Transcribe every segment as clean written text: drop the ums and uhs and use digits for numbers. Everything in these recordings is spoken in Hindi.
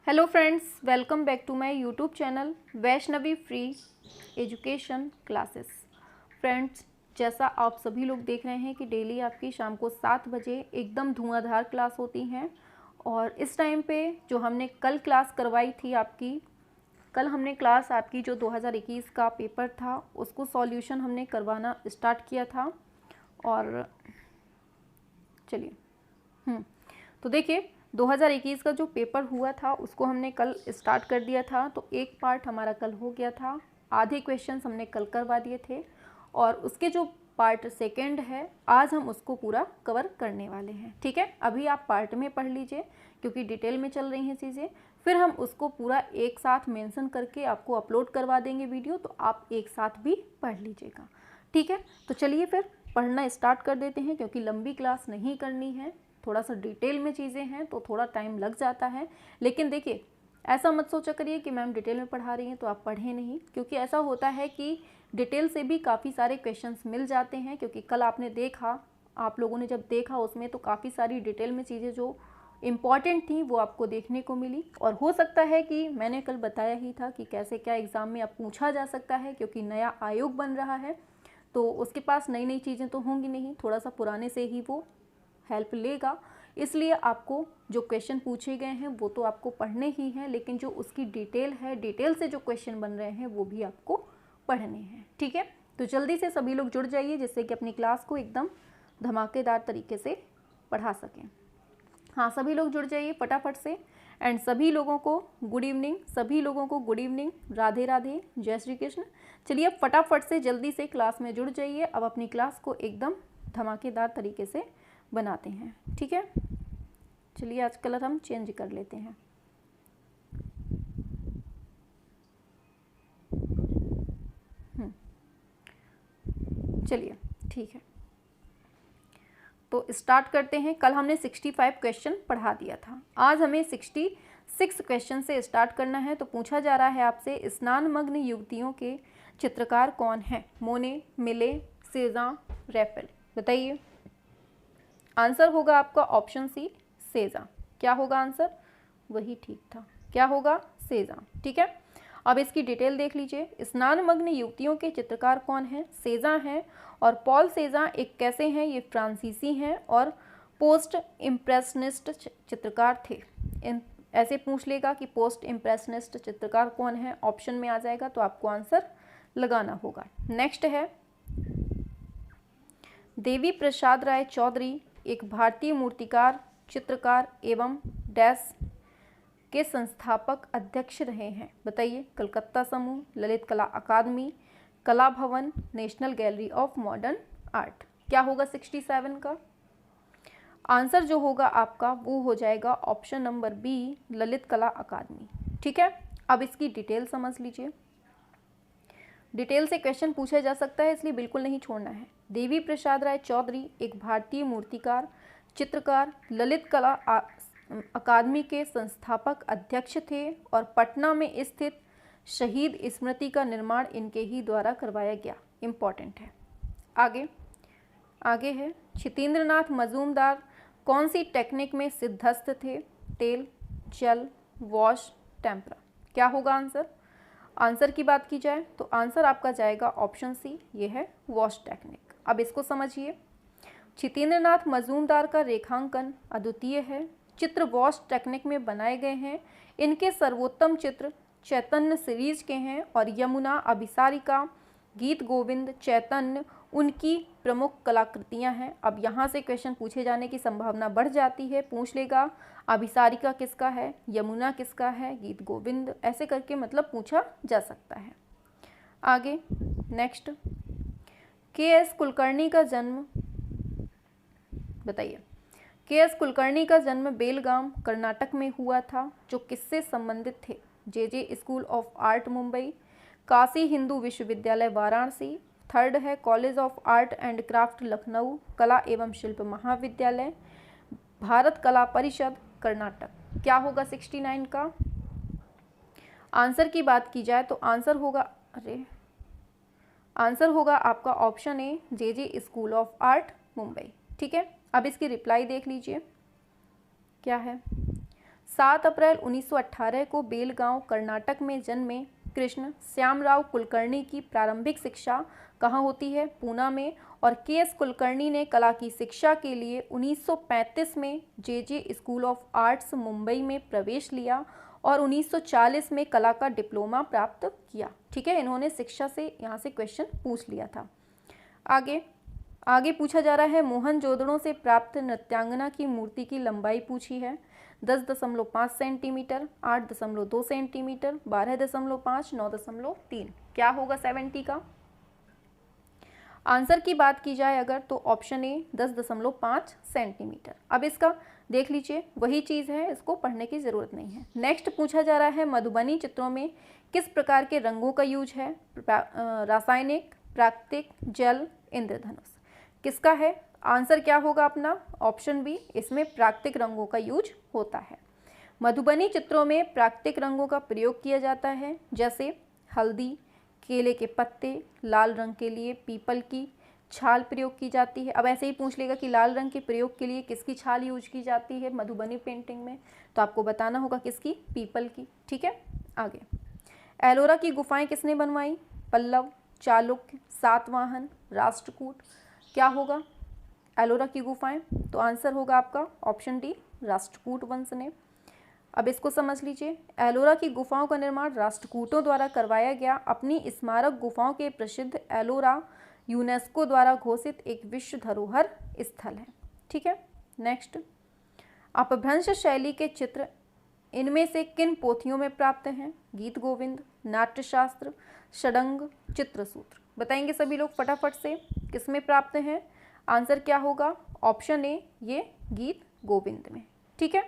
Hello friends, welcome back to my YouTube channel Vaishnavi free education classes. Friends, जैसा आप सभी लोग देख रहे हैं कि डेली आपकी शाम को 7 बजे एकदम धुआंधार क्लास होती हैं। और इस टाइम पे जो हमने कल क्लास करवाई थी आपकी, कल हमने क्लास आपकी जो 2021 का पेपर था उसको सॉल्यूशन हमने करवाना स्टार्ट किया था। और चलिए तो देखिए 2021 का जो पेपर हुआ था उसको हमने कल स्टार्ट कर दिया था। तो एक पार्ट हमारा कल हो गया था, आधे क्वेश्चंस हमने कल करवा दिए थे और उसके जो पार्ट सेकंड है आज हम उसको पूरा कवर करने वाले हैं। ठीक है, अभी आप पार्ट में पढ़ लीजिए क्योंकि डिटेल में चल रही हैं चीज़ें, फिर हम उसको पूरा एक साथ मेंशन करके आपको अपलोड करवा देंगे वीडियो, तो आप एक साथ भी पढ़ लीजिएगा। ठीक है, तो चलिए फिर पढ़ना स्टार्ट कर देते हैं क्योंकि लंबी क्लास नहीं करनी है, थोड़ा सा डिटेल में चीज़ें हैं तो थोड़ा टाइम लग जाता है। लेकिन देखिए, ऐसा मत सोचा करिए कि मैम डिटेल में पढ़ा रही हैं तो आप पढ़ें नहीं, क्योंकि ऐसा होता है कि डिटेल से भी काफ़ी सारे क्वेश्चंस मिल जाते हैं। क्योंकि कल आपने देखा, आप लोगों ने जब देखा उसमें तो काफ़ी सारी डिटेल में चीज़ें जो इम्पॉर्टेंट थी वो आपको देखने को मिली। और हो सकता है कि मैंने कल बताया ही था कि कैसे क्या एग्ज़ाम में अब पूछा जा सकता है, क्योंकि नया आयोग बन रहा है तो उसके पास नई नई चीज़ें तो होंगी नहीं, थोड़ा सा पुराने से ही वो हेल्प लेगा। इसलिए आपको जो क्वेश्चन पूछे गए हैं वो तो आपको पढ़ने ही हैं, लेकिन जो उसकी डिटेल है, डिटेल से जो क्वेश्चन बन रहे हैं वो भी आपको पढ़ने हैं। ठीक है, तो जल्दी से सभी लोग जुड़ जाइए जिससे कि अपनी क्लास को एकदम धमाकेदार तरीके से पढ़ा सकें। हाँ, सभी लोग जुड़ जाइए फटाफट से। एंड सभी लोगों को गुड इवनिंग, सभी लोगों को गुड इवनिंग, राधे राधे, जय श्री कृष्ण। चलिए अब फटाफट से जल्दी से क्लास में जुड़ जाइए। अब अपनी क्लास को एकदम धमाकेदार तरीके से बनाते हैं। ठीक है, चलिए आज कलर हम चेंज कर लेते हैं। चलिए ठीक है, तो स्टार्ट करते हैं। कल हमने 65 क्वेश्चन पढ़ा दिया था, आज हमें 66 क्वेश्चन से स्टार्ट करना है। तो पूछा जा रहा है आपसे, स्नानमग्न युवतियों के चित्रकार कौन है? मोने, मिले, सेज़ां, रैफेल। बताइए। आंसर होगा आपका ऑप्शन सी, सेज़ां। क्या होगा आंसर? वही ठीक था, क्या होगा? सेज़ां। ठीक है, अब इसकी डिटेल देख लीजिए। स्नानमग्न युवतियों के चित्रकार कौन है? सेज़ां हैं। और पॉल सेज़ां एक कैसे हैं? ये फ्रांसीसी हैं और पोस्ट इम्प्रेशनिस्ट चित्रकार थे। ऐसे पूछ लेगा कि पोस्ट इम्प्रेशनिस्ट चित्रकार कौन है, ऑप्शन में आ जाएगा तो आपको आंसर लगाना होगा। नेक्स्ट है, देवी प्रसाद राय चौधरी एक भारतीय मूर्तिकार, चित्रकार एवं डैश के संस्थापक अध्यक्ष रहे हैं। बताइए। कलकत्ता समूह, ललित कला अकादमी, कला भवन, national gallery of modern art. क्या होगा 67 का आंसर? जो होगा आपका वो हो जाएगा ऑप्शन नंबर बी, ललित कला अकादमी। ठीक है, अब इसकी डिटेल समझ लीजिए। डिटेल से क्वेश्चन पूछा जा सकता है, इसलिए बिल्कुल नहीं छोड़ना है। देवी प्रसाद राय चौधरी एक भारतीय मूर्तिकार, चित्रकार, ललित कला अकादमी के संस्थापक अध्यक्ष थे और पटना में स्थित शहीद स्मृति का निर्माण इनके ही द्वारा करवाया गया। इम्पॉर्टेंट है। आगे है, क्षितेंद्रनाथ मजूमदार कौन सी टेक्निक में सिद्धस्त थे? तेल, जल, वॉश, टेम्परा। क्या होगा आंसर? आंसर की बात की जाए तो आंसर आपका जाएगा ऑप्शन सी, ये है वॉश टेक्निक। अब इसको समझिए। क्षितेंद्रनाथ मजूमदार का रेखांकन अद्वितीय है, चित्र वॉश टेक्निक में बनाए गए हैं। इनके सर्वोत्तम चित्र चैतन्य सीरीज के हैं और यमुना, अभिसारिका, गीत गोविंद, चैतन्य उनकी प्रमुख कलाकृतियां हैं। अब यहाँ से क्वेश्चन पूछे जाने की संभावना बढ़ जाती है, पूछ लेगा अभिसारिका किसका है, यमुना किसका है, गीत गोविंद, ऐसे करके मतलब पूछा जा सकता है। आगे नेक्स्ट, के.एस. कुलकर्णी का जन्म, बताइए। के.एस. कुलकर्णी का जन्म बेलगाम, कर्नाटक में हुआ था, जो किससे संबंधित थे? J school of art Mumbai, Kashi Hindu Vishwavidyalaya Varanasi, third है college of art and craft Lucknow, कला एवं शिल्प महाविद्यालय, भारत कला परिषद, कर्नाटक। क्या होगा 69 का आंसर? की बात की जाए तो आंसर होगा आपका option A, J school of art Mumbai. ठीक है, अब इसकी रिप्लाई देख लीजिए क्या है। 7 अप्रैल 1918 को बेलगांव कर्नाटक में जन्मे कृष्ण श्यामराव कुलकर्णी की प्रारंभिक शिक्षा कहाँ होती है? पूना में। और के.एस. कुलकर्णी ने कला की शिक्षा के लिए 1935 में JJ. School of arts Mumbai में प्रवेश लिया और 1940 में कला का डिप्लोमा प्राप्त किया। ठीक है, इन्होंने शिक्षा से यहाँ से क्वेश्चन पूछ लिया था। आगे पूछा जा रहा है, मोहनजोदड़ो से प्राप्त नृत्यांगना की मूर्ति की लंबाई पूछी है। 10.5 सेंटीमीटर, 8.2 सेंटीमीटर, 12.5, 9.3। क्या होगा 70 का? आंसर की बात की जाए अगर तो ऑप्शन ए 10.5 सेंटीमीटर। अब इसका देख लीजिए, वही चीज़ है, इसको पढ़ने की ज़रूरत नहीं है। नेक्स्ट पूछा जा रहा है, मधुबनी चित्रों में किस प्रकार के रंगों का यूज है? रासायनिक, प्राकृतिक, जल, इंद्रधनुष। किसका है? आंसर क्या होगा अपना? ऑप्शन बी, इसमें प्राकृतिक रंगों का यूज होता है। मधुबनी चित्रों में प्राकृतिक रंगों का प्रयोग किया जाता है, जैसे हल्दी, केले के पत्ते, लाल रंग के लिए पीपल की छाल प्रयोग की जाती है। अब ऐसे ही पूछ लेगा कि लाल रंग के प्रयोग के लिए किसकी छाल यूज की जाती है मधुबनी पेंटिंग में, तो आपको बताना होगा किसकी? पीपल की। ठीक है, आगे। एलोरा की गुफाएं किसने बनवाई? पल्लव, चालुक्य, सातवाहन, राष्ट्रकूट। क्या होगा एलोरा की गुफाएं? तो आंसर होगा आपका ऑप्शन डी, राष्ट्रकूट वंश ने। अब इसको समझ लीजिए, एलोरा की गुफाओं का निर्माण राष्ट्रकूटों द्वारा करवाया गया। अपनी स्मारक गुफाओं के प्रसिद्ध एलोरा यूनेस्को द्वारा घोषित एक विश्व धरोहर स्थल है। ठीक है, नेक्स्ट। अपभ्रंश शैली के चित्र इनमें से किन पोथियों में प्राप्त हैं? गीत गोविंद, नाट्यशास्त्र, षडंग, चित्रसूत्र। बताएंगे सभी लोग फटाफट से, किसमें प्राप्त हैं? आंसर क्या होगा? ऑप्शन ए, ये गीत गोविंद में। ठीक है,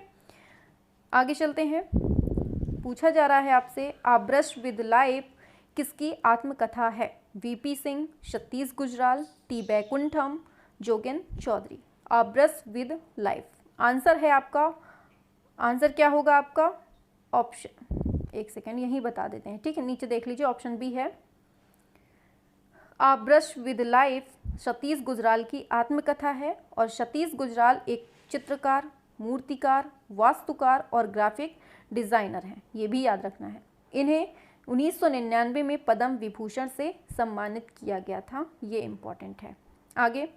आगे चलते हैं। पूछा जा रहा है आपसे, आब्रश विद लाइफ किसकी आत्मकथा है? VP Singh, Satish Gujral, T Vaikuntham, Jogen Chowdhury. A brush with life answer है आपका। आंसर क्या होगा आपका? ऑप्शन, एक सेकेंड यहीं बता देते हैं। ठीक है, नीचे देख लीजिए, ऑप्शन बी है। आब्रश विद लाइफ सतीश गुजराल की आत्मकथा है और सतीश गुजराल एक चित्रकार, मूर्तिकार, वास्तुकार और ग्राफिक डिज़ाइनर हैं। ये भी याद रखना है। इन्हें 1999 में पद्म विभूषण से सम्मानित किया गया था। ये इम्पॉर्टेंट है। आगे,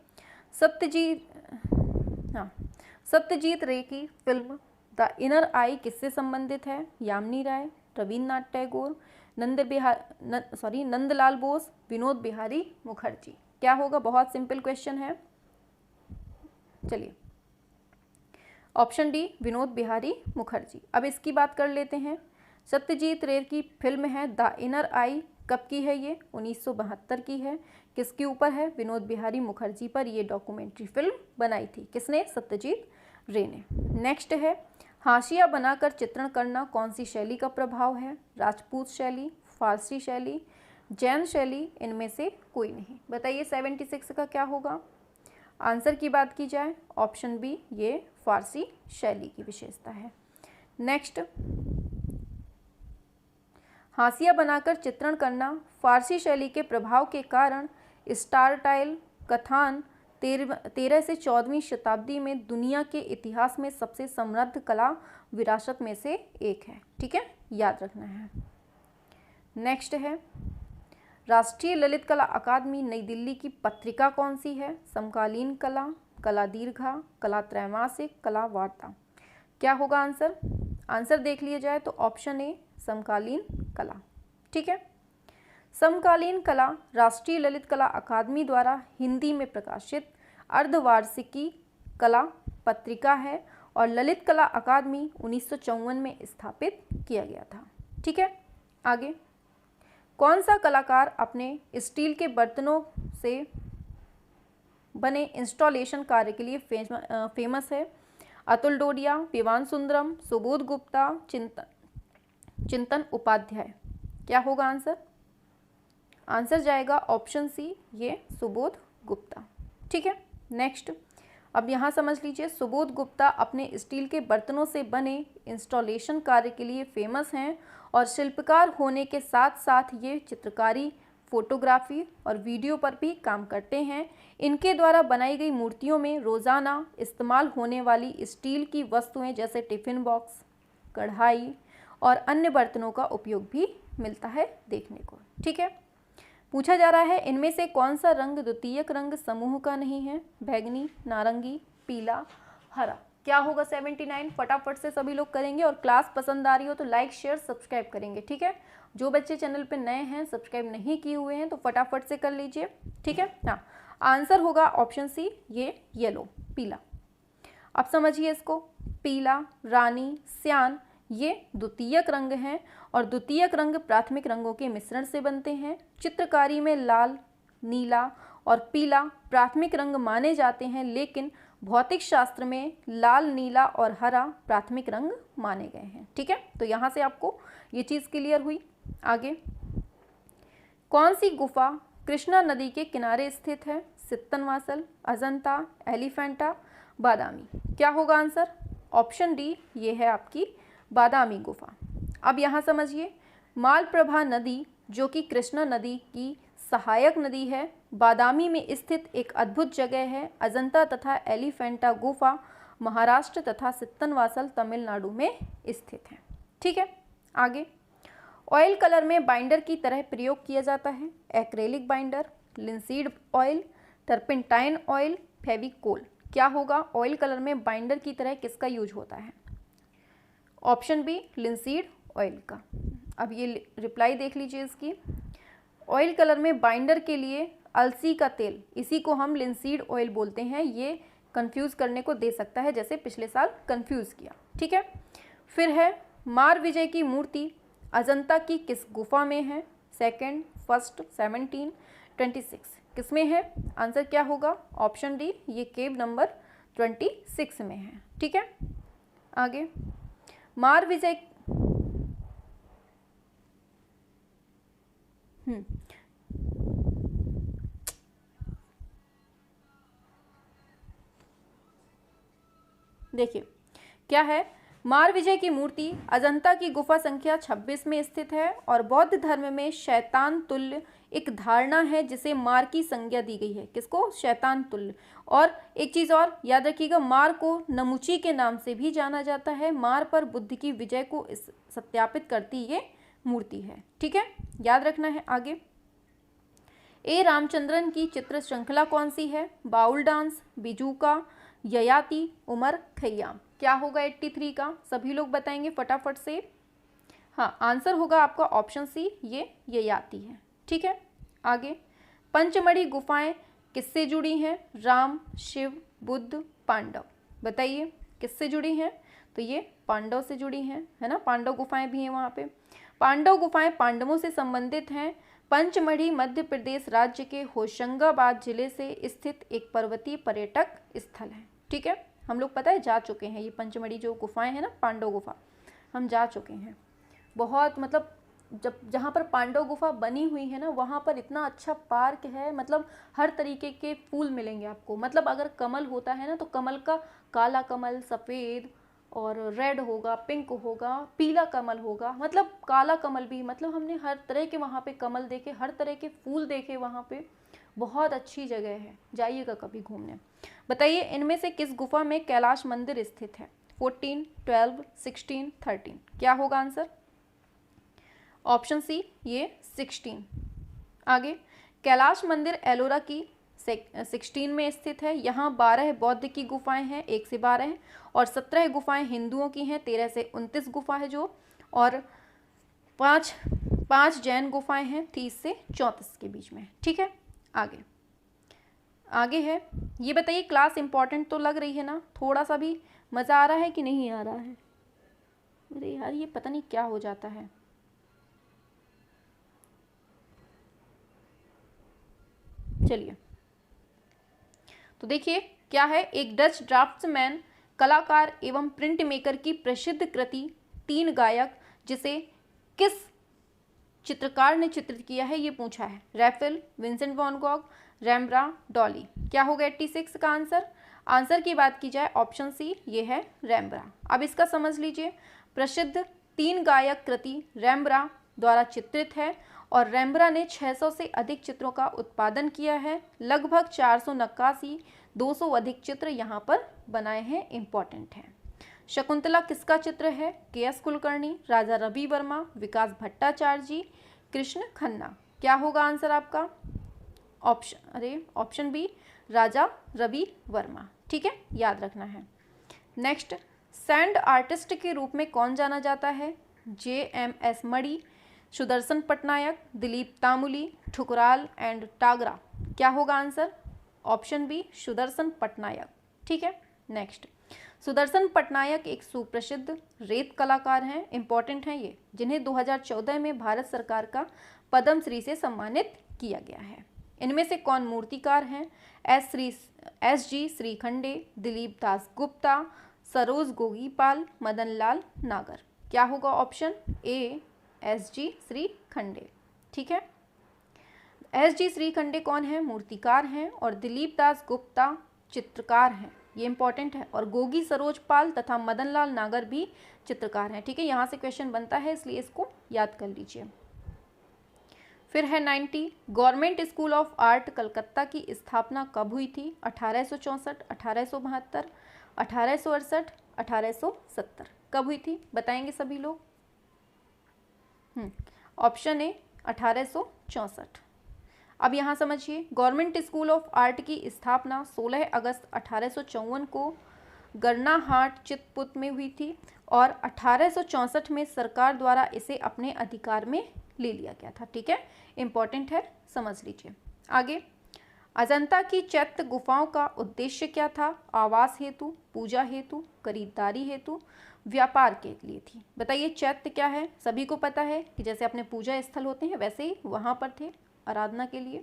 सत्यजीत रे की फिल्म द इनर आई किससे संबंधित है? यामिनी राय, रविन्द्रनाथ टैगोर, नंदलाल बोस, विनोद बिहारी मुखर्जी। क्या होगा? बहुत सिंपल क्वेश्चन है। चलिए, ऑप्शन डी, विनोद बिहारी मुखर्जी। अब इसकी बात कर लेते हैं। सत्यजीत रे की फिल्म है द इनर आई। कब की है ये? 1972 की है। किसके ऊपर है? विनोद बिहारी मुखर्जी पर ये डॉक्यूमेंट्री फिल्म बनाई थी। किसने? सत्यजीत रे ने। नेक्स्ट है, हाशिया बनाकर चित्रण करना कौन सी शैली का प्रभाव है? राजपूत शैली, फारसी शैली, जैन शैली, इनमें से कोई नहीं। बताइए 76 का क्या होगा? आंसर की बात की जाए, ऑप्शन बी, ये फारसी शैली की विशेषता है। नेक्स्ट, हाशिया बनाकर चित्रण करना फारसी शैली के प्रभाव के कारण स्टार टाइल कथान 13 से 14वीं शताब्दी में दुनिया के इतिहास में सबसे समृद्ध कला विरासत में से एक है। ठीक है, याद रखना है। नेक्स्ट है, राष्ट्रीय ललित कला अकादमी नई दिल्ली की पत्रिका कौन सी है? समकालीन कला, कला दीर्घा, कला त्रैमासिक, कला वार्ता। क्या होगा आंसर? आंसर देख लिया जाए तो ऑप्शन ए, समकालीन कला। ठीक है, समकालीन कला राष्ट्रीय ललित कला अकादमी द्वारा हिंदी में प्रकाशित अर्धवार्षिकी कला पत्रिका है और ललित कला अकादमी 1954 में स्थापित किया गया था। ठीक है, आगे, कौन सा कलाकार अपने स्टील के बर्तनों से बने इंस्टॉलेशन कार्य के लिए फेमस है? अतुल डोडिया, विवान सुंदरम, सुबोध गुप्ता, चिंतन उपाध्याय। क्या होगा आंसर? आंसर जाएगा ऑप्शन सी, ये सुबोध गुप्ता। ठीक है, नेक्स्ट, अब यहाँ समझ लीजिए, सुबोध गुप्ता अपने स्टील के बर्तनों से बने इंस्टॉलेशन कार्य के लिए फेमस हैं और शिल्पकार होने के साथ साथ ये चित्रकारी, फोटोग्राफी और वीडियो पर भी काम करते हैं। इनके द्वारा बनाई गई मूर्तियों में रोज़ाना इस्तेमाल होने वाली स्टील की वस्तुएं जैसे टिफ़िन बॉक्स, कढ़ाई और अन्य बर्तनों का उपयोग भी मिलता है देखने को। ठीक है, पूछा जा रहा है इनमें से कौन सा रंग द्वितीयक रंग समूह का नहीं है? बैगनी, नारंगी, पीला, हरा। क्या होगा 79? फटाफट से सभी लोग करेंगे और क्लास पसंद आ रही हो तो लाइक शेयर सब्सक्राइब करेंगे। ठीक है, जो बच्चे चैनल पे नए हैं सब्सक्राइब नहीं किए हुए हैं तो फटाफट से कर लीजिए। ठीक है, हाँ, आंसर होगा ऑप्शन सी, ये येलो, पीला। अब समझिए इसको, पीला, रानी, श्यान ये द्वितीयक रंग हैं और द्वितीयक रंग प्राथमिक रंगों के मिश्रण से बनते हैं। चित्रकारी में लाल, नीला और पीला प्राथमिक रंग माने जाते हैं, लेकिन भौतिक शास्त्र में लाल, नीला और हरा प्राथमिक रंग माने गए हैं। ठीक है, तो यहाँ से आपको ये चीज़ क्लियर हुई। आगे, कौन सी गुफा कृष्णा नदी के किनारे स्थित है? सित्तनवासल, अजंता, एलिफेंटा, बादामी। क्या होगा आंसर? ऑप्शन डी, ये है आपकी बादामी गुफा। अब यहाँ समझिए, मालप्रभा नदी जो कि कृष्णा नदी की सहायक नदी है, बादामी में स्थित एक अद्भुत जगह है। अजंता तथा एलिफेंटा गुफा महाराष्ट्र तथा सित्तनवासल तमिलनाडु में स्थित है। ठीक है, आगे, ऑयल कलर में बाइंडर की तरह प्रयोग किया जाता है। Acrylic binder, linseed oil, turpentine oil, Fevicol. क्या होगा? ऑयल कलर में बाइंडर की तरह किसका यूज होता है? ऑप्शन बी, लिंसीड ऑयल का। अब ये रिप्लाई देख लीजिए इसकी। ऑयल कलर में बाइंडर के लिए अलसी का तेल, इसी को हम लिंसीड ऑयल बोलते हैं। ये कंफ्यूज करने को दे सकता है, जैसे पिछले साल कंफ्यूज किया। ठीक है, फिर है मार विजय की मूर्ति अजंता की किस गुफा में है? सेकंड, फर्स्ट, 17, 26 किस में है? आंसर क्या होगा? ऑप्शन डी, ये केव नंबर 26 में है। ठीक है, आगे, मार विजय देखिए क्या है, मार विजय की मूर्ति अजंता की गुफा संख्या 26 में स्थित है और बौद्ध धर्म में शैतान तुल्य एक धारणा है जिसे मार की संज्ञा दी गई है। किसको? शैतान तुल्य। और एक चीज़ और याद रखिएगा, मार को नमुची के नाम से भी जाना जाता है। मार पर बुद्ध की विजय को सत्यापित करती ये मूर्ति है। ठीक है, याद रखना है। आगे, ए रामचंद्रन की चित्र श्रृंखला कौन सी है? Baul dance, Bijuka, Yayati, Omar Khayyam. क्या होगा 83 का? सभी लोग बताएंगे फटाफट से। हाँ, आंसर होगा आपका ऑप्शन सी, ये ययाति है। ठीक है, आगे, पंचमढ़ी गुफाएं किससे जुड़ी हैं? राम, शिव, बुद्ध, पांडव। बताइए किससे जुड़ी हैं? तो ये पांडव से जुड़ी हैं, है ना। पांडव गुफाएं भी हैं वहाँ पे। पांडव गुफाएं पांडवों से संबंधित हैं। पंचमढ़ी मध्य प्रदेश राज्य के होशंगाबाद जिले से स्थित एक पर्वतीय पर्यटक स्थल है। ठीक है, हम लोग पता है जा चुके हैं। ये पंचमढ़ी जो गुफाएं हैं ना, पांडव गुफा, हम जा चुके हैं। बहुत मतलब जहाँ पर पांडव गुफा बनी हुई है ना, वहाँ पर इतना अच्छा पार्क है। मतलब हर तरीके के फूल मिलेंगे आपको। मतलब अगर कमल होता है ना, तो कमल का काला कमल, सफ़ेद और रेड होगा, पिंक होगा, पीला कमल होगा, मतलब काला कमल भी। मतलब हमने हर तरह के वहाँ पे कमल देखे, हर तरह के फूल देखे वहाँ पे। बहुत अच्छी जगह है, जाइएगा कभी घूमने। बताइए इनमें से किस गुफा में कैलाश मंदिर स्थित है? 14, 12, 16, 13। क्या होगा आंसर? ऑप्शन सी, ये 16। आगे, कैलाश मंदिर एलोरा की 16 में स्थित है। यहाँ 12 बौद्ध की गुफाएं हैं, 1 से 12, और 17 गुफाएं हिंदुओं की हैं, 13 से 29 गुफा है जो, और 5 जैन गुफाएं हैं, 30 से 34 के बीच में। ठीक है, आगे है, ये बताइए क्लास इंपॉर्टेंट तो लग रही है ना? थोड़ा सा भी मज़ा आ रहा है कि नहीं आ रहा है? अरे यार, ये पता नहीं क्या हो जाता है। चलिए, तो देखिए क्या है, एक डच ड्राफ्ट्समैन, कलाकार एवं प्रिंट मेकर की प्रसिद्ध कृति 3 गायक, जिसे किस चित्रकार ने चित्रित किया है, ये पूछा है। Raphael, Vincent van Gogh, Rembrandt, Dali. क्या होगा 86 का आंसर? आंसर की बात की जाए, ऑप्शन सी, ये है रैम्ब्रा। अब इसका समझ लीजिए, प्रसिद्ध 3 गायक कृति रैम्ब्रा द्वारा चित्रित है और रैम्ब्रा ने 600 से अधिक चित्रों का उत्पादन किया है। लगभग 400 नक्काशी, 200 अधिक चित्र यहाँ पर बनाए हैं, इम्पॉर्टेंट है। शकुंतला किसका चित्र है? के.एस. कुलकर्णी, राजा रवि वर्मा, विकास भट्टाचार्य जी, कृष्ण खन्ना। क्या होगा आंसर आपका? Option B, Raja Ravi Varma. ठीक है, याद रखना है। नेक्स्ट, सैंड आर्टिस्ट के रूप में कौन जाना जाता है? JMS Mani, Sudarshan Pattnaik, Dilip Tamuli, Thukral and Tagra. क्या होगा answer? Option B, Sudarshan Pattnaik. ठीक है। नेक्स्ट, सुदर्शन पटनायक एक सुप्रसिद्ध रेत कलाकार हैं, इंपॉर्टेंट हैं ये, जिन्हें 2014 में भारत सरकार का पद्मश्री से सम्मानित किया गया है। इनमें से कौन मूर्तिकार हैं? SG श्रीखंडे, दिलीप दास गुप्ता, सरोज गोगीपाल, मदन लाल नागर। क्या होगा? Option A, SG Shrikhande. ठीक है। SG श्रीखंडे कौन है? मूर्तिकार हैं, और दिलीप दास गुप्ता चित्रकार हैं, ये इंपॉर्टेंट है, और गोगी सरोज पाल तथा मदन लाल नागर भी चित्रकार हैं। ठीक है, यहाँ से क्वेश्चन बनता है, इसलिए इसको याद कर लीजिए। फिर है 90, government school of art Calcutta की स्थापना कब हुई थी? 1864, 1872, 1868, 1870। कब हुई थी बताएंगे सभी लोग? Option A, 1864। अब यहाँ समझिए, गवर्नमेंट स्कूल ऑफ आर्ट की स्थापना 16 अगस्त 1854 को गरनाहाट चित्रकूट में हुई थी, और 1864 में सरकार द्वारा इसे अपने अधिकार में ले लिया गया था। ठीक है, इंपॉर्टेंट है, समझ लीजिए। आगे, अजंता की चैत्य गुफाओं का उद्देश्य क्या था? आवास हेतु, पूजा हेतु, खरीदारी हेतु, व्यापार के लिए थी। बताइए, चैत्य क्या है? सभी को पता है कि जैसे अपने पूजा स्थल होते हैं वैसे ही वहाँ पर थे आराधना के लिए।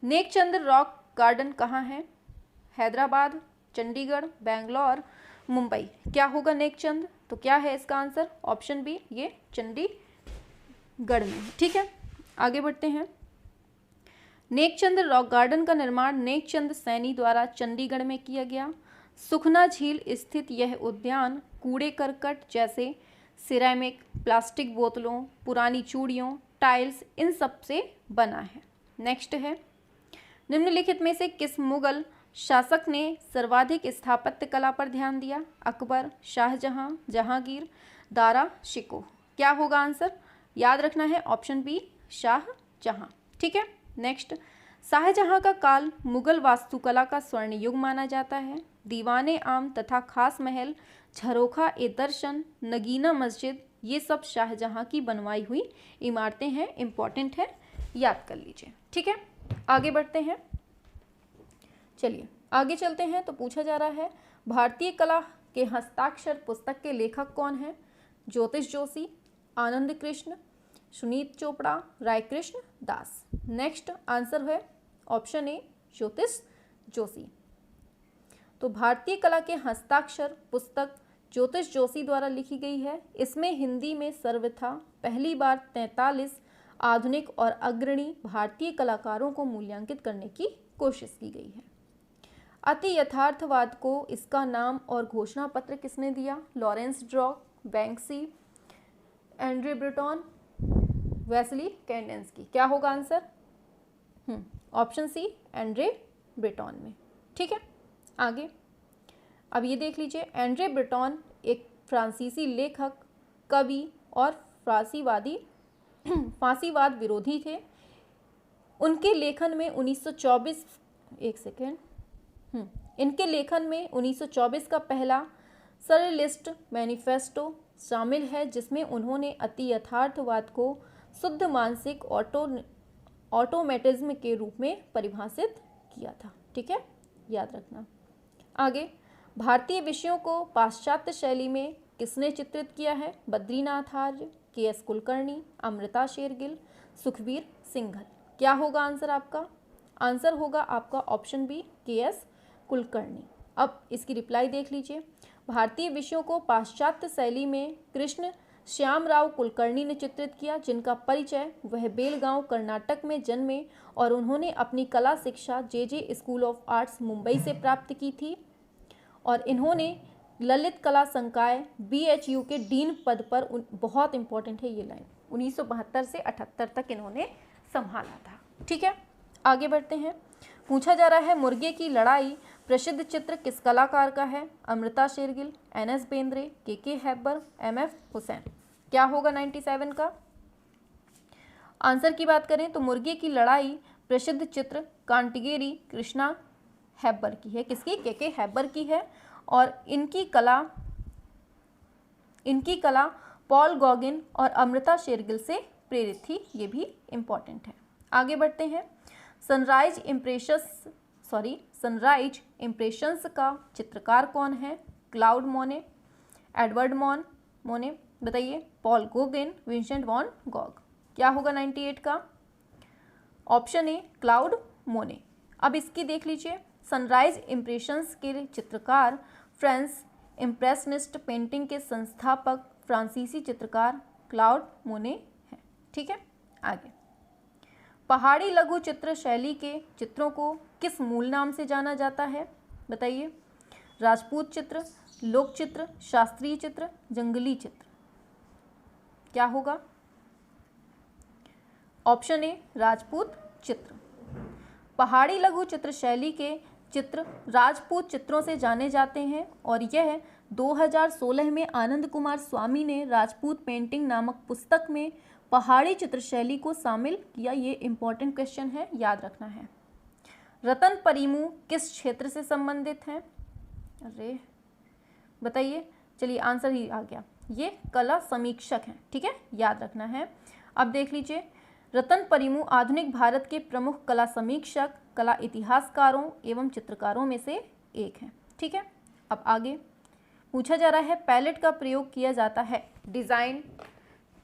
नेकचंद रॉक गार्डन कहाँ है? हैदराबाद, चंडीगढ़, बेंगलोर, मुंबई। क्या होगा नेकचंद? तो क्या है इसका आंसर? ऑप्शन बी, ये चंडीगढ़ में है। ठीक है, आगे बढ़ते हैं। नेकचंद रॉक गार्डन का निर्माण नेकचंद सैनी द्वारा चंडीगढ़ में किया गया। सुखना झील स्थित यह उद्यान कूड़े करकट जैसे सिरेमिक, प्लास्टिक बोतलों, पुरानी चूड़ियों, टाइल्स, इन सब से बना है। नेक्स्ट है, निम्नलिखित में से किस मुगल शासक ने सर्वाधिक स्थापत्य कला पर ध्यान दिया? अकबर, शाहजहां, जहांगीर, दारा शिकोह। क्या होगा आंसर? याद रखना है, ऑप्शन बी, शाहजहां। ठीक है। नेक्स्ट, शाहजहां का काल मुगल वास्तुकला का स्वर्ण युग माना जाता है। दीवाने आम तथा खास महल, झरोखा ए दर्शन, नगीना मस्जिद, ये सब शाहजहां की बनवाई हुई इमारतें हैं, इंपॉर्टेंट है, याद कर लीजिए। ठीक है, आगे बढ़ते हैं। चलिए आगे चलते हैं। तो पूछा जा रहा है, भारतीय कला के हस्ताक्षर पुस्तक के लेखक कौन हैं? ज्योतिष जोशी, आनंद कृष्ण, सुनीत चोपड़ा, राय कृष्ण दास। नेक्स्ट आंसर है ऑप्शन ए, ज्योतिष जोशी। तो भारतीय कला के हस्ताक्षर पुस्तक ज्योतिष जोशी द्वारा लिखी गई है। इसमें हिंदी में सर्वथा पहली बार 43 आधुनिक और अग्रणी भारतीय कलाकारों को मूल्यांकित करने की कोशिश की गई है। अति यथार्थवाद को इसका नाम और घोषणा पत्र किसने दिया? Lawrence Drock, Banksy, Andre Breton, Wassily Kandinsky. क्या होगा answer? Option C, Andre Breton में। ठीक है, आगे अब ये देख लीजिए, एंड्रे ब्रेटन एक फ्रांसीसी लेखक, कवि और फांसीवाद विरोधी थे। उनके लेखन में 1924 इनके लेखन में 1924 का पहला सरलिस्ट मैनिफेस्टो शामिल है, जिसमें उन्होंने अति यथार्थवाद को शुद्ध मानसिक ऑटोमेटिज्म के रूप में परिभाषित किया था। ठीक है, याद रखना। आगे, भारतीय विषयों को पाश्चात्य शैली में किसने चित्रित किया है? बद्रीनाथ आर्य, के.एस. कुलकर्णी, अमृता शेरगिल, सुखबीर सिंघल। क्या होगा आंसर आपका? आंसर होगा आपका ऑप्शन बी, के.एस. कुलकर्णी। अब इसकी रिप्लाई देख लीजिए। भारतीय विषयों को पाश्चात्य शैली में कृष्ण श्यामराव कुलकर्णी ने चित्रित किया, जिनका परिचय वह बेलगांव कर्नाटक में जन्मे और उन्होंने अपनी कला शिक्षा जे स्कूल ऑफ आर्ट्स मुंबई से प्राप्त की थी, और इन्होंने ललित कला संकाय BHU के डीन पद पर, बहुत इंपॉर्टेंट है ये लाइन, 1972 से 78 तक इन्होंने संभाला था। ठीक है, आगे बढ़ते हैं। पूछा जा रहा है, मुर्गे की लड़ाई प्रसिद्ध चित्र किस कलाकार का है? अमृता शेरगिल, एन.एस. बेंद्रे, के हैबर, एम.एफ. हुसैन। क्या होगा 97 का आंसर की बात करें तो मुर्गे की लड़ाई प्रसिद्ध चित्र कांटिगेरी कृष्णा हैबर की है। किसकी? के हैबर की है। और इनकी कला पॉल गॉगिन और अमृता शेरगिल से प्रेरित थी। ये भी इम्पॉर्टेंट है। आगे बढ़ते हैं। सनराइज इम्प्रेशंस का चित्रकार कौन है? क्लाउड मोने, एडवर्ड मोने, बताइए, Paul Gauguin, Vincent van Gogh. क्या होगा 98 का? ऑप्शन ए क्लाउड मोने। अब इसकी देख लीजिए। सनराइज इम्प्रेशंस के चित्रकार फ्रेंच इम्प्रेशनिस्ट पेंटिंग के संस्थापक फ्रांसीसी चित्रकार क्लाउड मोने हैं। ठीक है, आगे। पहाड़ी लघु चित्र शैली के चित्रों को किस मूल नाम से जाना जाता है? बताइए। राजपूत चित्र, लोक चित्र, शास्त्रीय चित्र, जंगली चित्र। क्या होगा? ऑप्शन ए राजपूत चित्र। पहाड़ी लघु चित्र शैली के चित्र राजपूत चित्रों से जाने जाते हैं और यह 2016 में आनंद कुमार स्वामी ने राजपूत पेंटिंग नामक पुस्तक में पहाड़ी चित्र शैली को शामिल किया। ये इंपॉर्टेंट क्वेश्चन है, याद रखना है। रतन परिमू किस क्षेत्र से संबंधित हैं? अरे बताइए। चलिए आंसर ही आ गया। ये कला समीक्षक हैं। ठीक है, याद रखना है। अब देख लीजिए। रतन परिमू आधुनिक भारत के प्रमुख कला समीक्षक, कला इतिहासकारों एवं चित्रकारों में से एक हैं। ठीक है, अब आगे पूछा जा रहा है पैलेट का प्रयोग किया जाता है डिज़ाइन,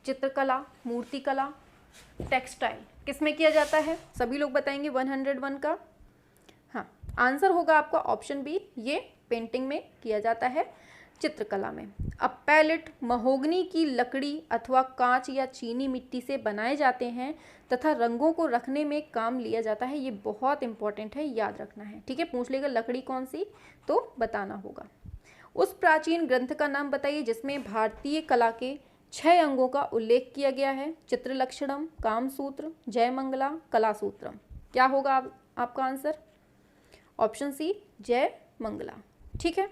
चित्रकला, मूर्तिकला, टेक्सटाइल, किस में किया जाता है? सभी लोग बताएंगे 101 का। हाँ, आंसर होगा आपका ऑप्शन बी, ये पेंटिंग में किया जाता है, चित्रकला में। अब पैलेट महोगनी की लकड़ी अथवा कांच या चीनी मिट्टी से बनाए जाते हैं तथा रंगों को रखने में काम लिया जाता है। ये बहुत इंपॉर्टेंट है, याद रखना है। ठीक है, पूछ लेगा लकड़ी कौन सी, तो बताना होगा। उस प्राचीन ग्रंथ का नाम बताइए जिसमें भारतीय कला के 6 अंगों का उल्लेख किया गया है। चित्रलक्षणम, कामसूत्र, जयमंगला, कलासूत्रम। क्या होगा आपका आंसर? ऑप्शन सी जयमंगला। ठीक है,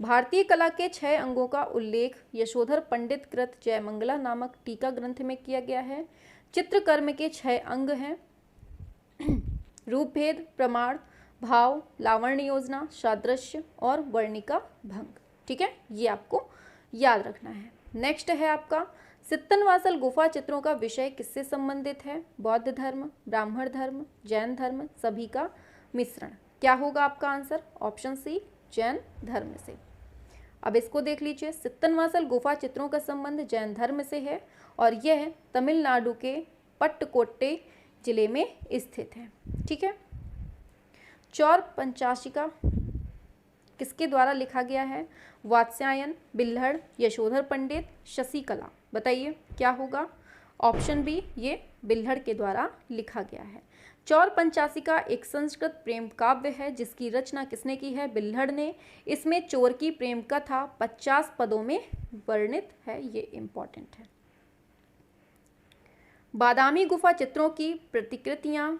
भारतीय कला के 6 अंगों का उल्लेख यशोधर पंडित कृत जयमंगला नामक टीका ग्रंथ में किया गया है। चित्रकर्म के 6 अंग हैं रूपभेद, प्रमाण, भाव, लावण्य योजना, सादृश्य और वर्णिका भंग। ठीक है, ये आपको याद रखना है। नेक्स्ट है आपका सित्तनवासल गुफा चित्रों का विषय किससे संबंधित है? बौद्ध धर्म, ब्राह्मण धर्म, जैन धर्म, सभी का मिश्रण। क्या होगा आपका आंसर? ऑप्शन सी जैन धर्म से। अब इसको देख लीजिए। सित्तनवासल गुफा चित्रों का संबंध जैन धर्म से है और यह तमिलनाडु के पट्टकोट्टे जिले में स्थित है। ठीक है, चौर पंचाशिका किसके द्वारा लिखा गया है? वात्स्यायन, बिल्हड़, यशोधर पंडित, शशिकला। बताइए क्या होगा? ऑप्शन बी, ये बिल्हड़ के द्वारा लिखा गया है। चौर पंचाशिका एक संस्कृत प्रेम काव्य है जिसकी रचना किसने की है? बिल्हड़ ने। इसमें चोर की प्रेम कथा 50 पदों में वर्णित है। ये इंपॉर्टेंट है। बादामी गुफा चित्रों की प्रतिकृतियां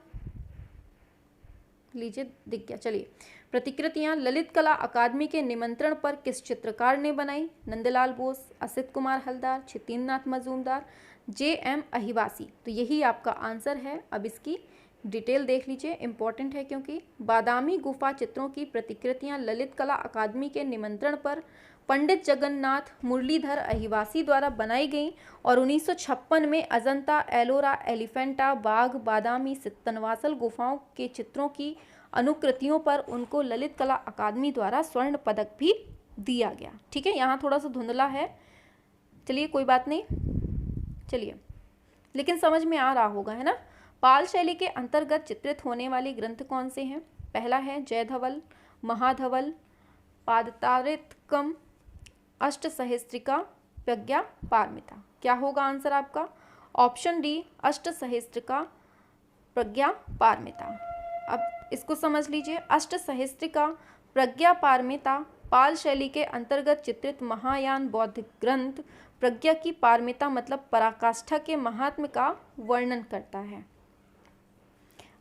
लीजिए, दिख गया। चलिए, प्रतिकृतियां ललित कला अकादमी के निमंत्रण पर किस चित्रकार ने बनाई? नंदलाल बोस, असित कुमार हलदार, छितेंद्रनाथ मजूमदार, जे.एम. अहिवासी। तो यही आपका आंसर है। अब इसकी डिटेल देख लीजिए, इंपॉर्टेंट है क्योंकि बादामी गुफा चित्रों की प्रतिकृतियां ललित कला अकादमी के निमंत्रण पर पंडित जगन्नाथ मुरलीधर अहिवासी द्वारा बनाई गई और 1956 में अजंता, एलोरा, एलिफेंटा, बाघ, बादामी, सित्तनवासल गुफाओं के चित्रों की अनुकृतियों पर उनको ललित कला अकादमी द्वारा स्वर्ण पदक भी दिया गया। ठीक है, यहाँ थोड़ा सा धुंधला है, चलिए कोई बात नहीं, चलिए, लेकिन समझ में आ रहा होगा, है ना। पाल शैली के अंतर्गत चित्रित होने वाले ग्रंथ कौन से हैं? पहला है जयधवल, महाधवल, पादतारिकम, अष्टसहस्त्रिका, प्रज्ञा पारमिता। क्या होगा आंसर आपका? ऑप्शन डी, अष्टसहस्त्रिका, प्रज्ञा पारमिता। अब इसको समझ लीजिए। अष्टसहस्त्रिका, प्रज्ञा पारमिता पाल शैली के अंतर्गत चित्रित महायान बौद्ध ग्रंथ प्रज्ञा की पारमिता मतलब पराकाष्ठा के महात्म्य का वर्णन करता है।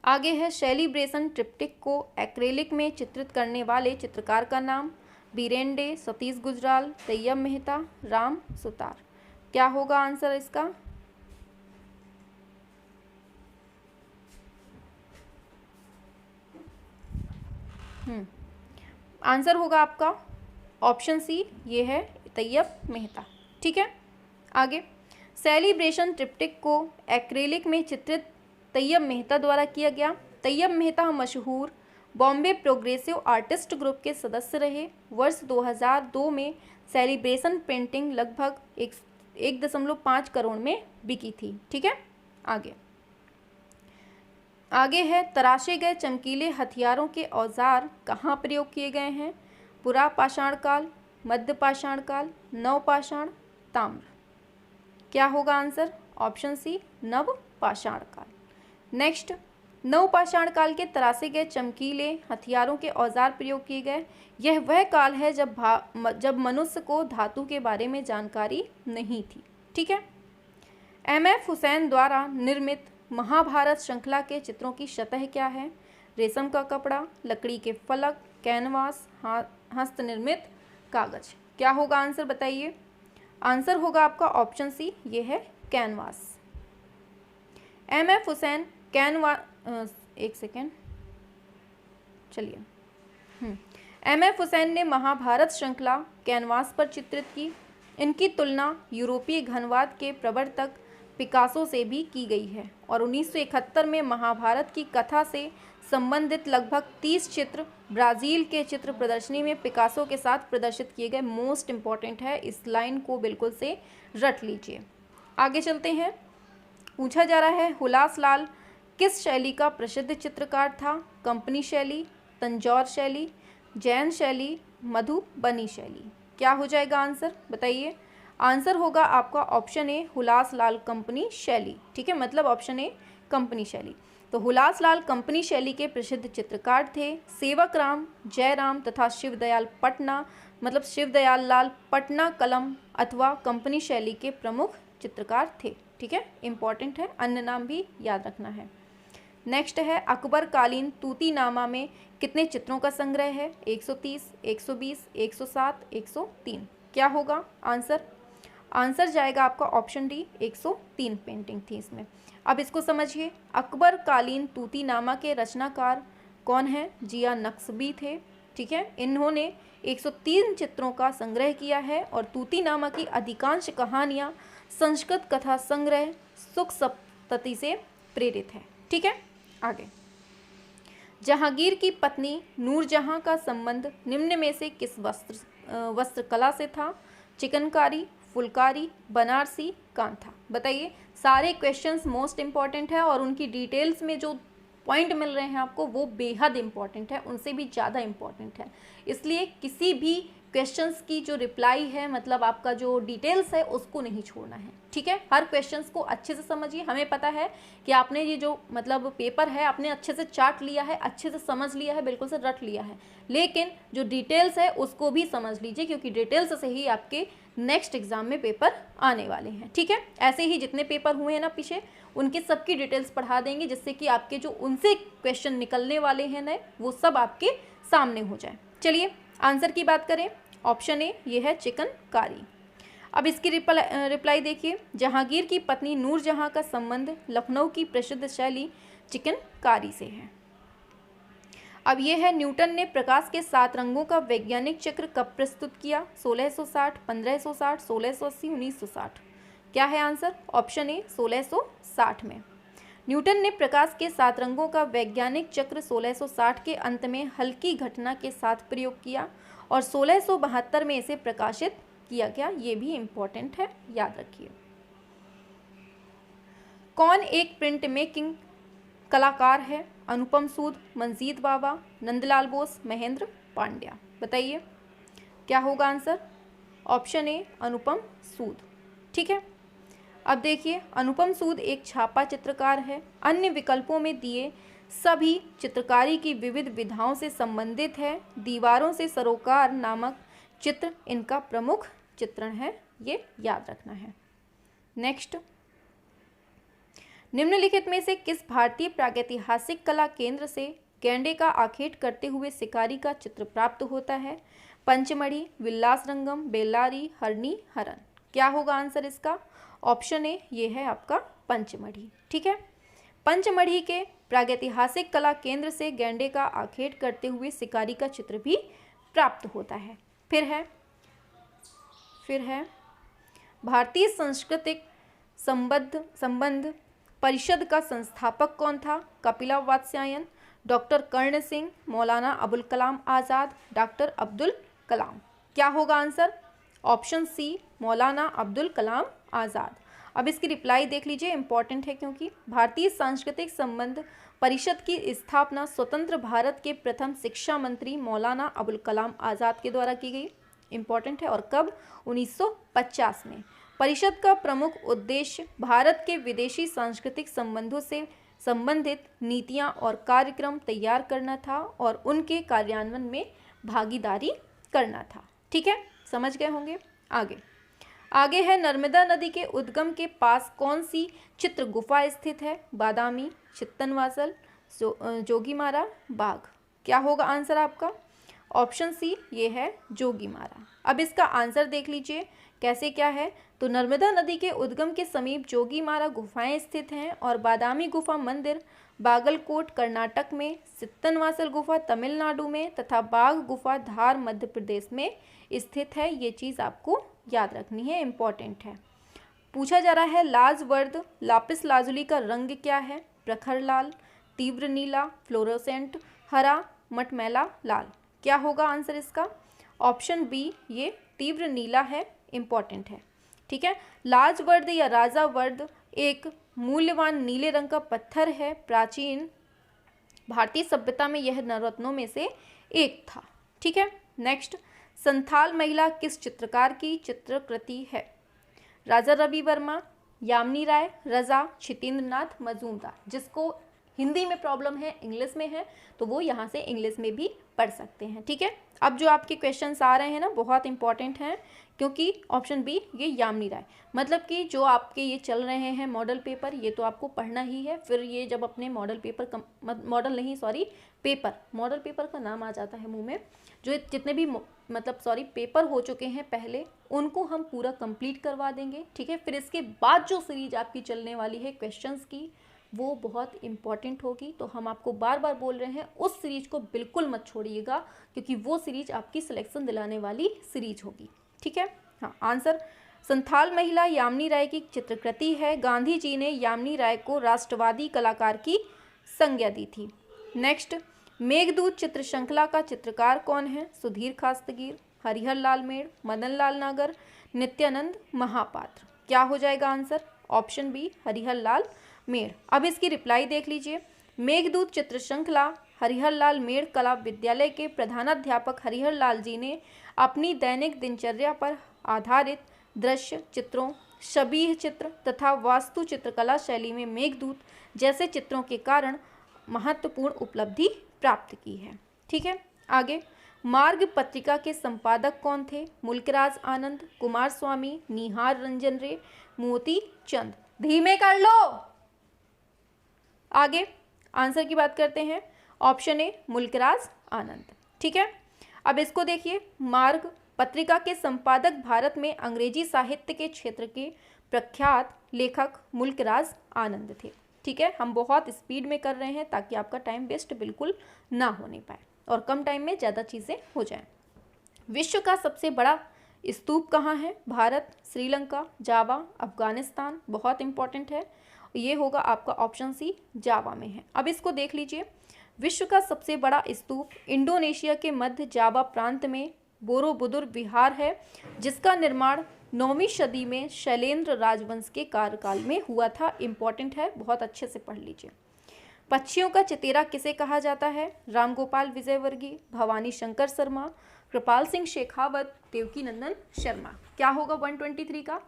आगे है सेलिब्रेशन ट्रिप्टिक को एक्रेलिक में चित्रित करने वाले चित्रकार का नाम। बीरेंडे, सतीश गुजराल, तैयब मेहता, राम सुतार। क्या होगा आंसर इसका? आंसर होगा आपका ऑप्शन सी, ये है तैयब मेहता। ठीक है, आगे सेलिब्रेशन ट्रिप्टिक को एक्रेलिक में चित्रित तैयब मेहता द्वारा किया गया। तैयब मेहता मशहूर बॉम्बे प्रोग्रेसिव आर्टिस्ट ग्रुप के सदस्य रहे। वर्ष 2002 में सेलिब्रेशन पेंटिंग लगभग 1.5 करोड़ में बिकी थी। ठीक है, आगे है तराशे गए चमकीले हथियारों के औजार कहाँ प्रयोग किए गए हैं? पुरा पाषाण काल, मध्य पाषाण काल, नव पाषाण, ताम्र। क्या होगा आंसर? ऑप्शन सी, नव पाषाण काल। नेक्स्ट, नव पाषाण काल के तराशे गए चमकीले हथियारों के औजार प्रयोग किए गए। यह वह काल है जब मनुष्य को धातु के बारे में जानकारी नहीं थी। ठीक है, M.F. हुसैन द्वारा निर्मित महाभारत श्रृंखला के चित्रों की सतह क्या है? रेशम का कपड़ा, लकड़ी के फलक, कैनवास, हस्तनिर्मित कागज। क्या होगा आंसर बताइए? आंसर होगा आपका ऑप्शन सी, ये है कैनवास। M.F. हुसैन एक सेकेंड, चलिए। M.F. हुसैन ने महाभारत श्रृंखला कैनवास पर चित्रित की। इनकी तुलना यूरोपीय घनवाद के प्रवर्तक पिकासो से भी की गई है और 1971 में महाभारत की कथा से संबंधित लगभग 30 चित्र ब्राज़ील के चित्र प्रदर्शनी में पिकासो के साथ प्रदर्शित किए गए। मोस्ट इम्पॉर्टेंट है, इस लाइन को बिल्कुल से रट लीजिए। आगे चलते हैं। पूछा जा रहा है हुलास लाल किस शैली का प्रसिद्ध चित्रकार था? कंपनी शैली, तंजौर शैली, जैन शैली, मधुबनी शैली। क्या हो जाएगा आंसर बताइए? आंसर होगा आपका option A, Hulas Lal company शैली। ठीक है, मतलब ऑप्शन ए कंपनी शैली। तो हुलास लाल कंपनी शैली के प्रसिद्ध चित्रकार थे। सेवक राम, जयराम तथा शिवदयाल पटना, मतलब शिवदयाल लाल पटना कलम अथवा कंपनी शैली के प्रमुख चित्रकार थे। ठीक है, इंपॉर्टेंट है, अन्य नाम भी याद रखना है। नेक्स्ट है अकबर कालीन तूतीनामा में कितने चित्रों का संग्रह है? 130, 120, 107, 103। क्या होगा आंसर? आंसर जाएगा आपका ऑप्शन डी, 103 पेंटिंग थी इसमें। अब इसको समझिए, अकबर कालीन तूतीनामा के रचनाकार कौन है? जिया नक्शबी थे। ठीक है, इन्होंने 103 चित्रों का संग्रह किया है और तूतीनामा की अधिकांश कहानियाँ संस्कृत कथा संग्रह सुख सप्तती से प्रेरित है। ठीक है, आगे जहांगीर की पत्नी नूरजहां का संबंध निम्न में से किस वस्त्रकला से था? चिकनकारी, फुलकारी, बनारसी, कांथा। बताइए, सारे क्वेश्चंस मोस्ट इंपॉर्टेंट है और उनकी डिटेल्स में जो पॉइंट मिल रहे हैं आपको वो बेहद इंपॉर्टेंट है, उनसे भी ज़्यादा इंपॉर्टेंट है। इसलिए किसी भी क्वेश्चंस की जो रिप्लाई है, मतलब आपका जो डिटेल्स है, उसको नहीं छोड़ना है। ठीक है, हर क्वेश्चंस को अच्छे से समझिए। हमें पता है कि आपने ये जो मतलब पेपर है आपने अच्छे से चार्ट लिया है, अच्छे से समझ लिया है, बिल्कुल से रट लिया है, लेकिन जो डिटेल्स है उसको भी समझ लीजिए, क्योंकि डिटेल्स से ही आपके नेक्स्ट एग्जाम में पेपर आने वाले हैं। ठीक है, ऐसे ही जितने पेपर हुए हैं ना पीछे, उनके सबकी डिटेल्स पढ़ा देंगे, जिससे कि आपके जो उनसे क्वेश्चन निकलने वाले हैं नए, वो सब आपके सामने हो जाए। चलिए आंसर की बात करें, ऑप्शन ए ये है चिकनकारी। अब इसकी रिप्लाई देखिए, जहांगीर की पत्नी नूरजहां का संबंध लखनऊ की प्रसिद्ध शैली चिकनकारी से है। अब ये है न्यूटन ने प्रकाश के 7 रंगों का वैज्ञानिक चक्र कब प्रस्तुत किया? 1660, 1560, 1680, 1960। क्या है आंसर? ऑप्शन ए 1660 में। न्यूटन ने प्रकाश के 7 रंगों का वैज्ञानिक चक्र 1660 के अंत में हल्की घटना के साथ प्रयोग किया और 1672 में इसे प्रकाशित किया गया। ये भी इम्पोर्टेंट है, याद रखिए। कौन एक प्रिंट मेकिंग कलाकार है? अनुपम सूद, मंजीत बाबा, नंदलाल बोस, महेंद्र पांड्या। बताइए क्या होगा आंसर? ऑप्शन ए अनुपम सूद। ठीक है, अब देखिए, अनुपम सूद एक छापा चित्रकार है। अन्य विकल्पों में दिए सभी चित्रकारी की विविध विधाओं से संबंधित है। दीवारों से सरोकार नामक चित्र इनका प्रमुख चित्रण है, ये याद रखना है। नेक्स्ट, निम्नलिखित में से किस भारतीय प्रागैतिहासिक कला केंद्र से गैंडे का आखेट करते हुए शिकारी का चित्र प्राप्त होता है? पंचमढ़ी, विलासरंगम, बेल्लारी, हरणी, हरन। क्या होगा आंसर इसका? ऑप्शन ए ये है आपका पंचमढ़ी। ठीक है, पंचमढ़ी के प्रागैतिहासिक कला केंद्र से गैंडे का आखेट करते हुए शिकारी का चित्र भी प्राप्त होता है। फिर है भारतीय सांस्कृतिक संबंध परिषद का संस्थापक कौन था? कपिला वात्स्यायन, डॉक्टर कर्ण सिंह, मौलाना अबुल कलाम आज़ाद, डॉक्टर अब्दुल कलाम। क्या होगा आंसर? ऑप्शन सी मौलाना अब्दुल कलाम आज़ाद। अब इसकी रिप्लाई देख लीजिए, इंपॉर्टेंट है क्योंकि भारतीय सांस्कृतिक संबंध परिषद की स्थापना स्वतंत्र भारत के प्रथम शिक्षा मंत्री मौलाना अबुल कलाम आज़ाद के द्वारा की गई। इंपॉर्टेंट है। और कब? 1950 में। परिषद का प्रमुख उद्देश्य भारत के विदेशी सांस्कृतिक संबंधों से संबंधित नीतियां और कार्यक्रम तैयार करना था और उनके कार्यान्वयन में भागीदारी करना था। ठीक है, समझ गए होंगे। आगे है नर्मदा नदी के उद्गम के पास कौन सी चित्र गुफा स्थित है? बादामी, चित्तनवासल, जोगीमारा, बाघ। क्या होगा आंसर आपका? ऑप्शन सी ये है जोगीमारा। अब इसका आंसर देख लीजिए कैसे क्या है। तो नर्मदा नदी के उद्गम के समीप जोगीमारा गुफाएं स्थित हैं और बादामी गुफा मंदिर बागलकोट कर्नाटक में, चित्तनवासल गुफा तमिलनाडु में तथा बाघ गुफा धार मध्य प्रदेश में स्थित है। ये चीज़ आपको याद रखनी है, इंपॉर्टेंट है। पूछा जा रहा है लाजवर्द लापिस लाजुली का रंग क्या है? प्रखर लाल, तीव्र नीला, फ्लोरोसेंट हरा, मटमैला लाल। क्या होगा आंसर इसका? ऑप्शन बी ये तीव्र नीला है, इंपॉर्टेंट है। ठीक है, लाजवर्द या राजावर्द एक मूल्यवान नीले रंग का पत्थर है। प्राचीन भारतीय सभ्यता में यह नवरत्नों में से एक था। ठीक है, नेक्स्ट, संथाल महिला किस चित्रकार की चित्रकृति है? राजा रवि वर्मा, यामिनी राय, रजा, क्षितेंद्र नाथ मजूमदार। जिसको हिंदी में प्रॉब्लम है, इंग्लिश में है, तो वो यहाँ से इंग्लिश में भी पढ़ सकते हैं। ठीक है, अब जो आपके क्वेश्चंस आ रहे हैं ना, बहुत इंपॉर्टेंट हैं क्योंकि ऑप्शन बी ये यामिनी राय, मतलब कि जो आपके ये चल रहे हैं मॉडल पेपर, ये तो आपको पढ़ना ही है। फिर ये जब अपने मॉडल पेपर मॉडल पेपर का नाम आ जाता है मुंह में, जो जितने भी पेपर हो चुके हैं पहले, उनको हम पूरा कंप्लीट करवा देंगे। ठीक है, फिर इसके बाद जो सीरीज आपकी चलने वाली है क्वेश्चंस की, वो बहुत इंपॉर्टेंट होगी। तो हम आपको बार बार बोल रहे हैं उस सीरीज को बिल्कुल मत छोड़िएगा, क्योंकि वो सीरीज आपकी सिलेक्शन दिलाने वाली सीरीज होगी। ठीक है, हाँ, आंसर संथाल महिला यामिनी राय की चित्रकृति है। गांधी जी ने यामिनी राय को राष्ट्रवादी कलाकार की संज्ञा दी थी। नेक्स्ट, मेघदूत चित्र श्रृंखला का चित्रकार कौन है? सुधीर खास्तगीर, हरिहर लाल मेड़, मदन लाल नागर, नित्यानंद महापात्र। क्या हो जाएगा आंसर? ऑप्शन बी हरिहर लाल मेड़। अब इसकी रिप्लाई देख लीजिए। मेघदूत चित्र श्रृंखला हरिहर लाल मेड़ कला विद्यालय के प्रधानाध्यापक हरिहर लाल जी ने अपनी दैनिक दिनचर्या पर आधारित दृश्य चित्रों, शबीह चित्र तथा वास्तु चित्रकला शैली में मेघदूत जैसे चित्रों के कारण महत्वपूर्ण उपलब्धि प्राप्त की है। ठीक है, आगे, मार्ग पत्रिका के संपादक कौन थे? मुल्कराज आनंद, कुमार स्वामी, निहार रंजन रे, मोती चंद। धीमे कर लो। आगे आंसर की बात करते हैं। ऑप्शन ए मुल्कराज आनंद। ठीक है, अब इसको देखिए। मार्ग पत्रिका के संपादक भारत में अंग्रेजी साहित्य के क्षेत्र के प्रख्यात लेखक मुल्कराज आनंद थे। ठीक है, हम बहुत स्पीड में कर रहे हैं ताकि आपका टाइम वेस्ट बिल्कुल ना होने पाए और कम टाइम में ज़्यादा चीज़ें हो जाएं। विश्व का सबसे बड़ा स्तूप कहाँ है? भारत, श्रीलंका, जावा, अफगानिस्तान। बहुत इंपॉर्टेंट है, ये होगा आपका ऑप्शन सी, जावा में है। अब इसको देख लीजिए। विश्व का सबसे बड़ा स्तूप इंडोनेशिया के मध्य जावा प्रांत में बोरोबुदुर विहार है, जिसका निर्माण 9वीं सदी में शैलेंद्र राजवंश के कार्यकाल में हुआ था। इंपॉर्टेंट है, बहुत अच्छे से पढ़ लीजिए। पक्षियों का चतेरा किसे कहा जाता है? रामगोपाल विजयवर्गीय, भवानी शंकर शर्मा, कृपाल सिंह शेखावत, देवकी नंदन शर्मा। क्या होगा 123 का?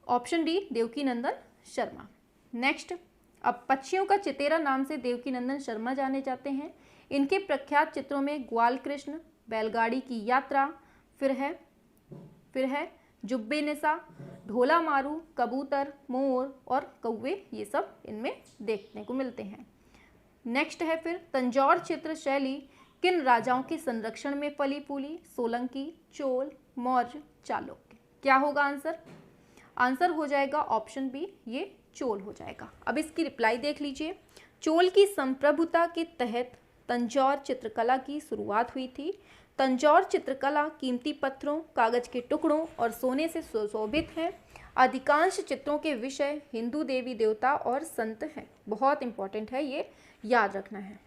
ऑप्शन डी देवकी नंदन शर्मा। नेक्स्ट, अब पक्षियों का चतेरा नाम से देवकी नंदन शर्मा जाने जाते हैं। इनके प्रख्यात चित्रों में ग्वाल कृष्ण, बैलगाड़ी की यात्रा, फिर है जुब्बे निसा, ढोला मारू, कबूतर, मोर और कौवे, ये सब इनमें देखने को मिलते हैं। नेक्स्ट है फिर तंजौर चित्र शैली किन राजाओं के संरक्षण में फली फूली? सोलंकी, चोल, मौर्य, चालुक्य। क्या होगा आंसर? आंसर हो जाएगा ऑप्शन बी, ये चोल हो जाएगा। अब इसकी रिप्लाई देख लीजिए। चोल की संप्रभुता के तहत तंजौर चित्रकला की शुरुआत हुई थी। तंजौर चित्रकला कीमती पत्थरों, कागज के टुकड़ों और सोने से सुशोभित है। अधिकांश चित्रों के विषय हिंदू देवी देवता और संत हैं। बहुत इंपॉर्टेंट है, ये याद रखना है।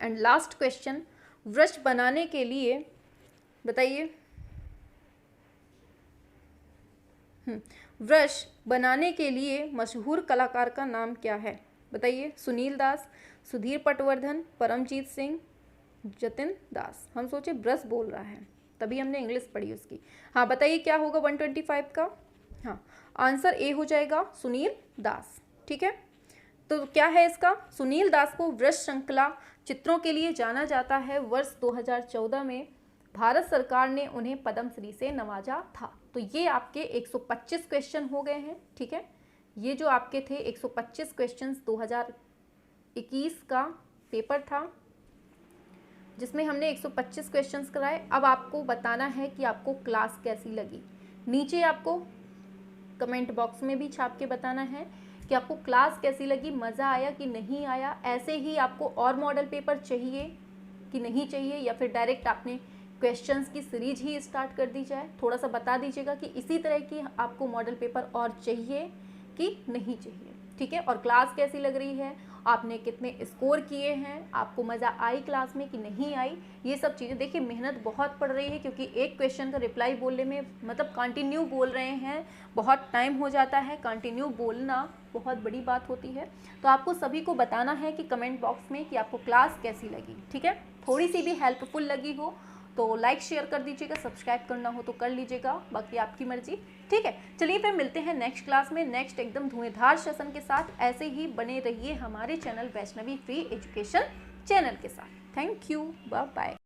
एंड लास्ट क्वेश्चन, वृक्ष बनाने के लिए बताइए, वृक्ष बनाने के लिए मशहूर कलाकार का नाम क्या है? बताइए। सुनील दास, सुधीर पटवर्धन, परमजीत सिंह, जतिन दास। हम सोचे ब्रश बोल रहा है, तभी हमने इंग्लिश पढ़ी उसकी। हाँ बताइए क्या होगा 125 का? हाँ आंसर ए हो जाएगा, सुनील दास। ठीक है, तो क्या है इसका? सुनील दास को वृक्ष श्रृंखला चित्रों के लिए जाना जाता है। वर्ष 2014 में भारत सरकार ने उन्हें पद्मश्री से नवाजा था। तो ये आपके 125 क्वेश्चन हो गए हैं। ठीक है, ये जो आपके थे 125 क्वेश्चंस 2021 का पेपर था, जिसमें हमने 125 क्वेश्चंस कराए। अब आपको बताना है कि आपको क्लास कैसी लगी। नीचे आपको कमेंट बॉक्स में भी छाप के बताना है कि आपको क्लास कैसी लगी, मज़ा आया कि नहीं आया। ऐसे ही आपको और मॉडल पेपर चाहिए कि नहीं चाहिए, या फिर डायरेक्ट आपने क्वेश्चंस की सीरीज ही स्टार्ट कर दी जाए? थोड़ा सा बता दीजिएगा कि इसी तरह की आपको मॉडल पेपर और चाहिए कि नहीं चाहिए। ठीक है, और क्लास कैसी लग रही है, आपने कितने स्कोर किए हैं, आपको मज़ा आई क्लास में कि नहीं आई, ये सब चीज़ें। देखिए मेहनत बहुत पड़ रही है, क्योंकि एक क्वेश्चन का रिप्लाई बोलने में मतलब कंटिन्यू बोल रहे हैं, बहुत टाइम हो जाता है। कंटिन्यू बोलना बहुत बड़ी बात होती है। तो आपको सभी को बताना है कि कमेंट बॉक्स में कि आपको क्लास कैसी लगी। ठीक है, थोड़ी सी भी हेल्पफुल लगी हो तो लाइक शेयर कर दीजिएगा, सब्सक्राइब करना हो तो कर लीजिएगा, बाकी आपकी मर्जी। ठीक है, चलिए फिर मिलते हैं नेक्स्ट क्लास में, नेक्स्ट एकदम धुएंधार सेशन के साथ। ऐसे ही बने रहिए हमारे channel Vaishnavi free education channel के साथ। Thank you, bye bye.